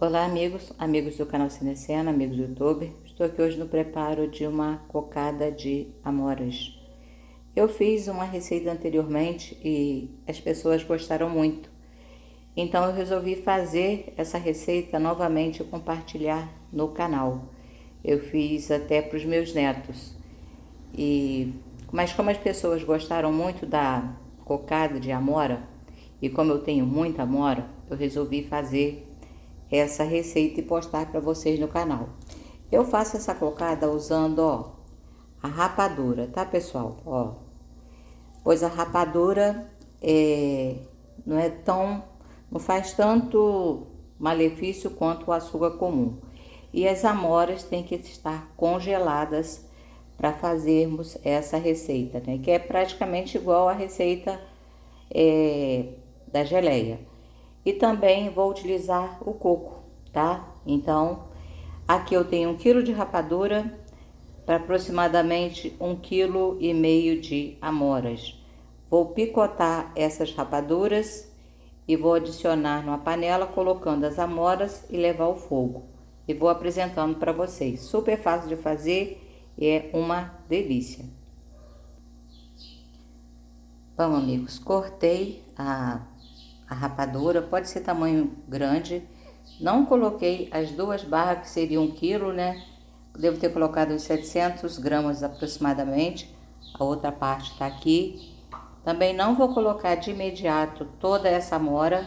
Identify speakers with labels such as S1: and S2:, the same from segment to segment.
S1: Olá, amigos do canal Cinecena, amigos do YouTube. Estou aqui hoje no preparo de uma cocada de amoras. Eu fiz uma receita anteriormente e as pessoas gostaram muito. Então eu resolvi fazer essa receita novamente e compartilhar no canal. Eu fiz até para os meus netos. Mas como as pessoas gostaram muito da cocada de amora, e como eu tenho muita amora, eu resolvi fazer essa receita e postar para vocês no canal. Eu faço essa cocada usando, a rapadura, tá, pessoal? Pois a rapadura não é tão, não faz tanto malefício quanto o açúcar comum. E as amoras têm que estar congeladas para fazermos essa receita, né? Que é praticamente igual à receita da geleia. E também vou utilizar o coco, tá? Então, aqui eu tenho 1 kg de rapadura para aproximadamente 1,5 kg de amoras. Vou picotar essas rapaduras e vou adicionar numa panela, colocando as amoras e levar ao fogo. E vou apresentando para vocês. Super fácil de fazer e é uma delícia. Bom, amigos, cortei a rapadura, pode ser tamanho grande. Não coloquei as 2 barras, que seriam 1 quilo, né? Devo ter colocado uns 700 gramas aproximadamente. A outra parte tá aqui. Também não vou colocar de imediato toda essa amora,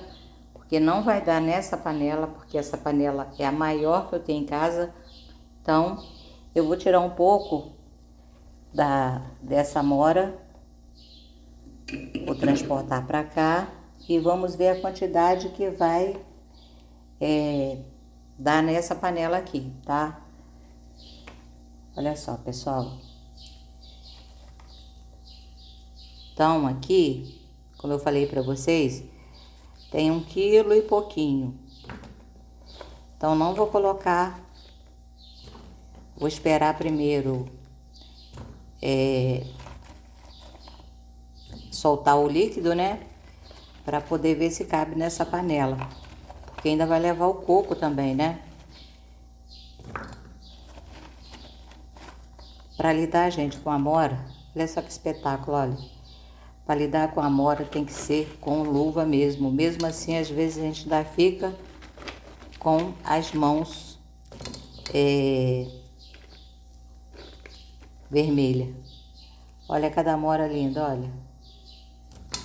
S1: porque não vai dar nessa panela, porque essa panela é a maior que eu tenho em casa. Então, eu vou tirar um pouco dessa amora, vou transportar para cá e vamos ver a quantidade que vai dar nessa panela aqui, tá? Olha só, pessoal. Então, aqui, como eu falei para vocês, tem 1 quilo e pouquinho. Então, não vou colocar, vou esperar primeiro soltar o líquido, né? Para poder ver se cabe nessa panela. Porque ainda vai levar o coco também, né? Para lidar, gente, com a amora, olha só que espetáculo, olha. Para lidar com a amora tem que ser com luva mesmo. Mesmo assim, às vezes a gente ainda fica com as mãos vermelhas. Olha cada amora linda, olha.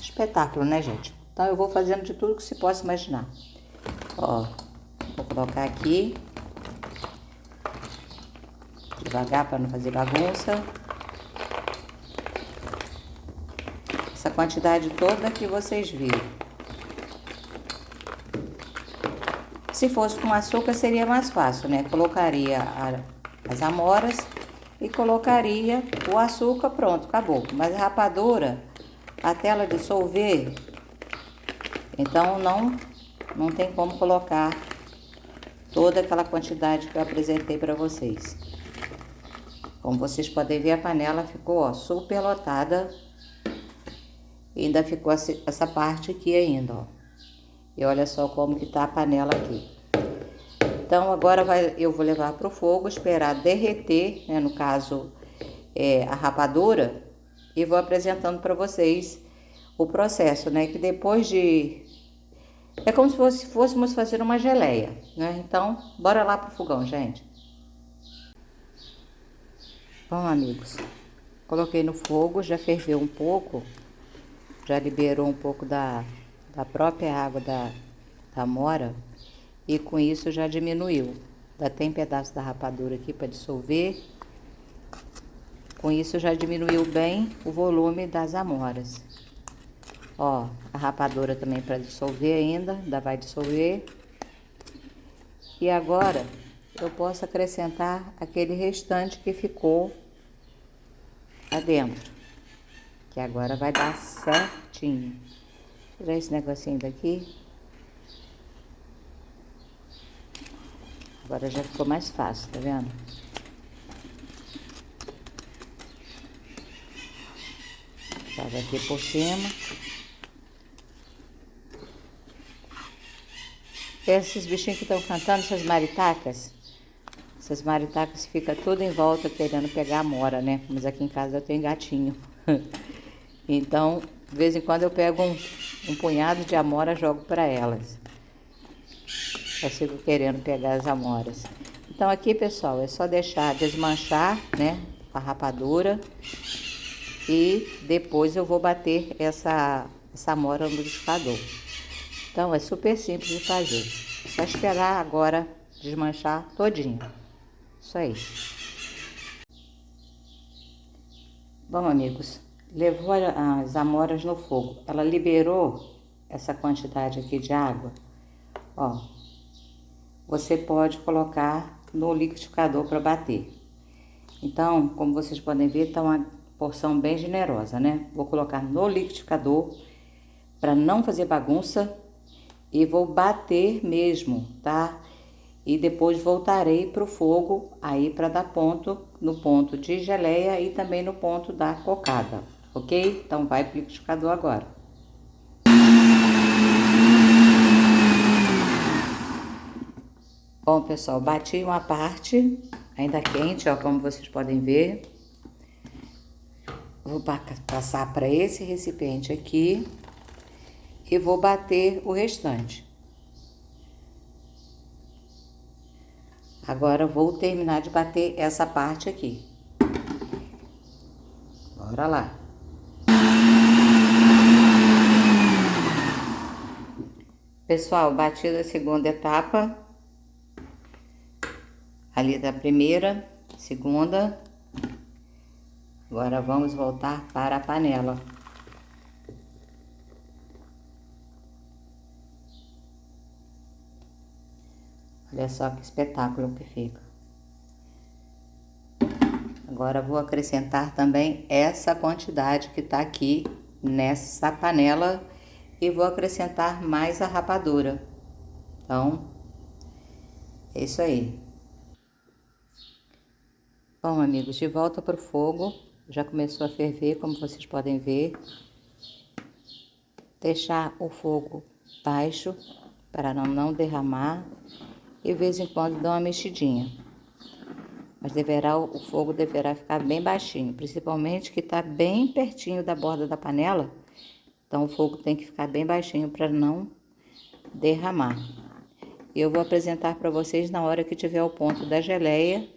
S1: Espetáculo, né, gente? Então eu vou fazendo de tudo que se possa imaginar. Ó, vou colocar aqui devagar para não fazer bagunça. Essa quantidade toda que vocês viram. Se fosse com açúcar seria mais fácil, né? Colocaria as amoras e colocaria o açúcar, pronto, acabou. Mas a rapadura, até ela dissolver, então não tem como colocar toda aquela quantidade que eu apresentei para vocês. Como vocês podem ver, a panela ficou, super lotada. E ainda ficou essa parte aqui ainda, ó. E olha só como que tá a panela aqui. Então, agora eu vou levar pro fogo, esperar derreter, né, no caso, a rapadura, e vou apresentando para vocês o processo, né, que depois de... É como se fôssemos fazer uma geleia, né? Então, bora lá pro fogão, gente. Bom, amigos, coloquei no fogo, já ferveu um pouco, já liberou um pouco da própria água da amora, e com isso já diminuiu. Ainda tem pedaço da rapadura aqui para dissolver. Com isso já diminuiu bem o volume das amoras. Ó, a rapadura também para dissolver ainda vai dissolver. E agora eu posso acrescentar aquele restante que ficou adentro, que agora vai dar certinho. Tirar esse negocinho daqui. Agora já ficou mais fácil, tá vendo? Joga aqui por cima. Esses bichinhos que estão cantando, essas maritacas ficam tudo em volta querendo pegar amora, né? Mas aqui em casa eu tenho gatinho. Então, de vez em quando eu pego um punhado de amora e jogo para elas. Eu fico querendo pegar as amoras. Então aqui, pessoal, é só deixar desmanchar, né, a rapadura. E depois eu vou bater essa amora no liquidificador. Então é super simples de fazer. É só esperar agora desmanchar todinho. Isso aí. Bom, amigos, levou as amoras no fogo. Ela liberou essa quantidade aqui de água. Ó, você pode colocar no liquidificador para bater. Então, como vocês podem ver, tá uma porção bem generosa, né? Vou colocar no liquidificador para não fazer bagunça e vou bater mesmo, tá? E depois voltarei pro fogo aí para dar ponto no ponto de geleia e também no ponto da cocada, ok? Então vai pro liquidificador agora. Bom, pessoal, bati uma parte, ainda quente, ó, como vocês podem ver. Vou passar para esse recipiente aqui e vou bater o restante. Agora vou terminar de bater essa parte aqui. Bora lá. Pessoal, batida a segunda etapa. Ali da primeira, segunda. Agora vamos voltar para a panela. Olha só que espetáculo que fica. Agora vou acrescentar também essa quantidade que tá aqui nessa panela e vou acrescentar mais a rapadura. Então, é isso aí. Bom, amigos, de volta para o fogo. Já começou a ferver, como vocês podem ver. Deixar o fogo baixo para não derramar e de vez em quando dar uma mexidinha. Mas o fogo deverá ficar bem baixinho, principalmente que está bem pertinho da borda da panela. Então o fogo tem que ficar bem baixinho para não derramar. Eu vou apresentar para vocês na hora que tiver o ponto da geleia.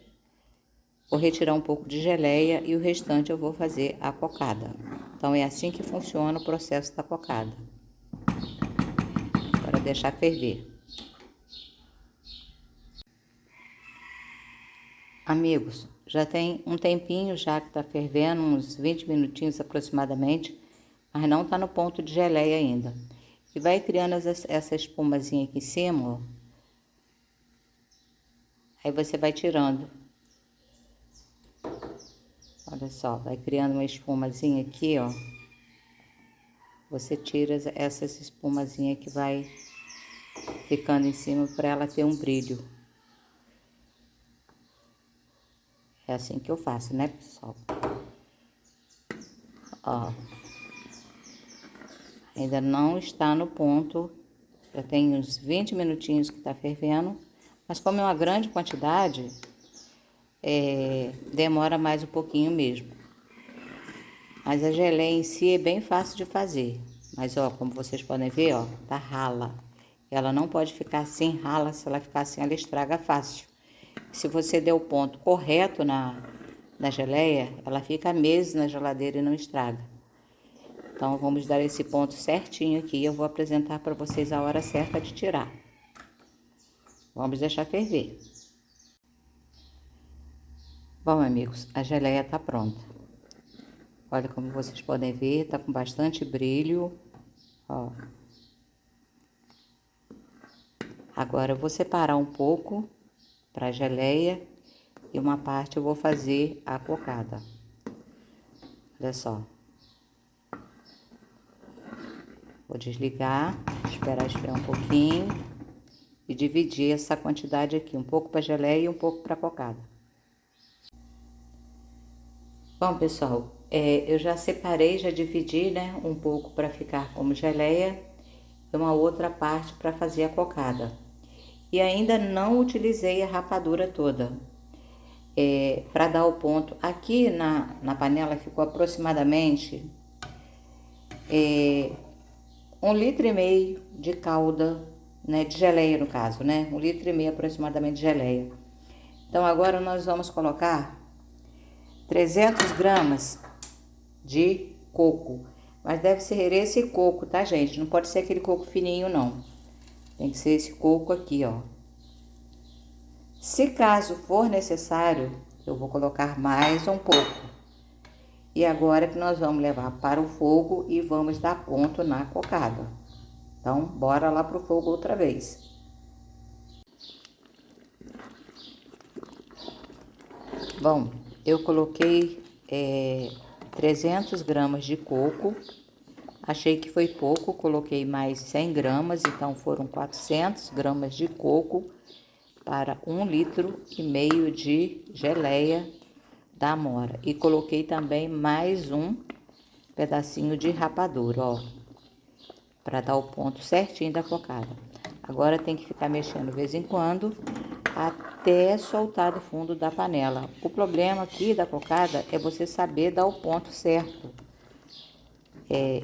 S1: Vou retirar um pouco de geleia e o restante eu vou fazer a cocada. Então é assim que funciona o processo da cocada. Para deixar ferver. Amigos, já tem um tempinho já que tá fervendo, uns 20 minutinhos aproximadamente, mas não tá no ponto de geleia ainda. E vai criando essa espumazinha aqui em cima, ó. Aí você vai tirando. Olha só, vai criando uma espumazinha aqui, ó. Você tira essas espumazinhas que vai ficando em cima para ela ter um brilho. É assim que eu faço, né, pessoal? Ó. Ainda não está no ponto. Já tem uns 20 minutinhos que tá fervendo. Mas como é uma grande quantidade, demora mais um pouquinho mesmo. Mas a geleia em si é bem fácil de fazer. Mas, ó, como vocês podem ver, ó, tá rala. Ela não pode ficar assim rala, se ela ficar assim, ela estraga fácil. Se você der o ponto correto na geleia, ela fica meses na geladeira e não estraga. Então, vamos dar esse ponto certinho aqui. Eu vou apresentar para vocês a hora certa de tirar. Vamos deixar ferver. Bom, amigos, a geleia tá pronta. Olha como vocês podem ver, tá com bastante brilho, ó. Agora eu vou separar um pouco para geleia e uma parte eu vou fazer a cocada. Olha só. Vou desligar, esperar esfriar um pouquinho e dividir essa quantidade aqui, um pouco para geleia e um pouco para cocada. Bom, pessoal, eu já separei, já dividi, né, um pouco para ficar como geleia e uma outra parte para fazer a cocada. E ainda não utilizei a rapadura toda. Para dar o ponto, aqui na panela ficou aproximadamente 1,5 litro de calda, né, de geleia no caso, né, 1,5 litro aproximadamente de geleia. Então agora nós vamos colocar 300 gramas de coco, mas deve ser esse coco, tá, gente? Não pode ser aquele coco fininho, não. Tem que ser esse coco aqui, ó. Se caso for necessário, eu vou colocar mais um pouco. E agora que nós vamos levar para o fogo e vamos dar ponto na cocada. Então, bora lá pro fogo outra vez. Bom, eu coloquei 300 gramas de coco. Achei que foi pouco, coloquei mais 100 gramas, então foram 400 gramas de coco para 1,5 litro de geleia da amora. E coloquei também mais um pedacinho de rapadura, ó, para dar o ponto certinho da cocada. Agora tem que ficar mexendo de vez em quando até soltar do fundo da panela. O problema aqui da cocada é você saber dar o ponto certo.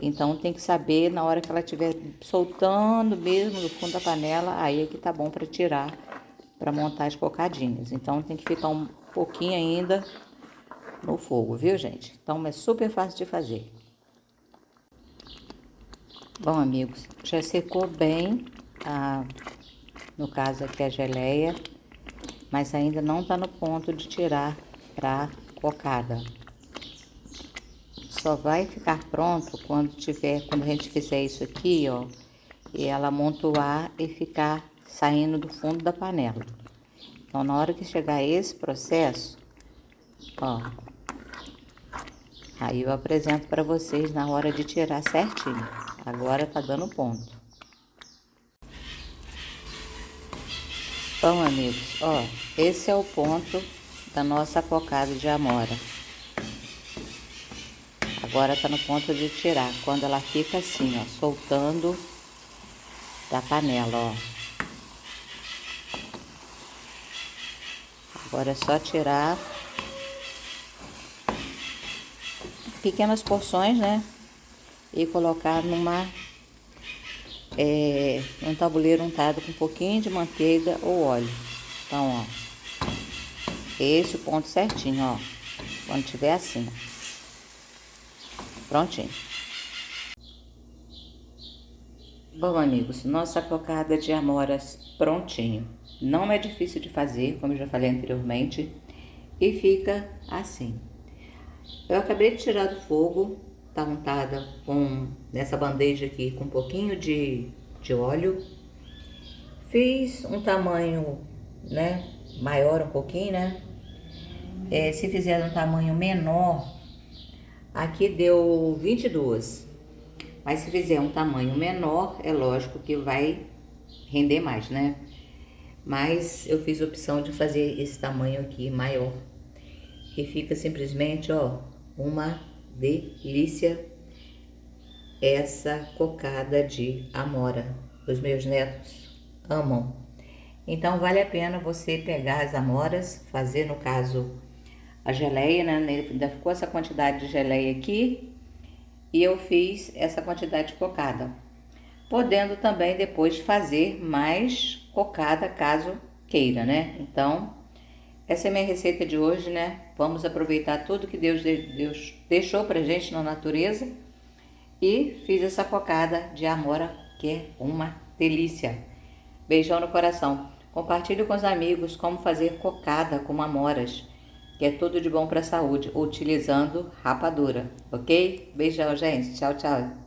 S1: Então tem que saber na hora que ela estiver soltando mesmo do fundo da panela, aí é que tá bom para tirar, para montar as cocadinhas. Então tem que ficar um pouquinho ainda no fogo, viu, gente? Então é super fácil de fazer. Bom, amigos, já secou bem no caso aqui a geleia, mas ainda não tá no ponto de tirar pra cocada. Só vai ficar pronto quando a gente fizer isso aqui, ó, e ela amontoar e ficar saindo do fundo da panela. Então, na hora que chegar esse processo, ó, aí eu apresento para vocês na hora de tirar certinho. Agora tá dando ponto. Bom, amigos, ó, esse é o ponto da nossa cocada de amora. Agora tá no ponto de tirar, quando ela fica assim, ó, soltando da panela, ó. Agora é só tirar pequenas porções, né? E colocar num tabuleiro untado com um pouquinho de manteiga ou óleo. Então, ó, esse é o ponto certinho, ó, quando tiver assim, ó. Prontinho. Bom, amigos, nossa cocada de amoras prontinho. Não é difícil de fazer, como eu já falei anteriormente, e fica assim. Eu acabei de tirar do fogo, tá untada nessa bandeja aqui com um pouquinho de óleo. Fiz um tamanho, né, maior um pouquinho, né? Se fizer um tamanho menor, aqui deu 22. Mas se fizer um tamanho menor, é lógico que vai render mais, né? Mas eu fiz a opção de fazer esse tamanho aqui maior. E fica simplesmente, ó, uma delícia essa cocada de amora. Os meus netos amam. Então vale a pena você pegar as amoras, fazer no caso a geleia, né? Ainda ficou essa quantidade de geleia aqui e eu fiz essa quantidade de cocada. Podendo também depois fazer mais cocada caso queira, né? Então, essa é a minha receita de hoje, né? Vamos aproveitar tudo que Deus deixou pra gente na natureza e fiz essa cocada de amora que é uma delícia. Beijão no coração. Compartilhe com os amigos como fazer cocada com amoras, que é tudo de bom para a saúde, utilizando rapadura, ok? Beijão, gente. Tchau, tchau.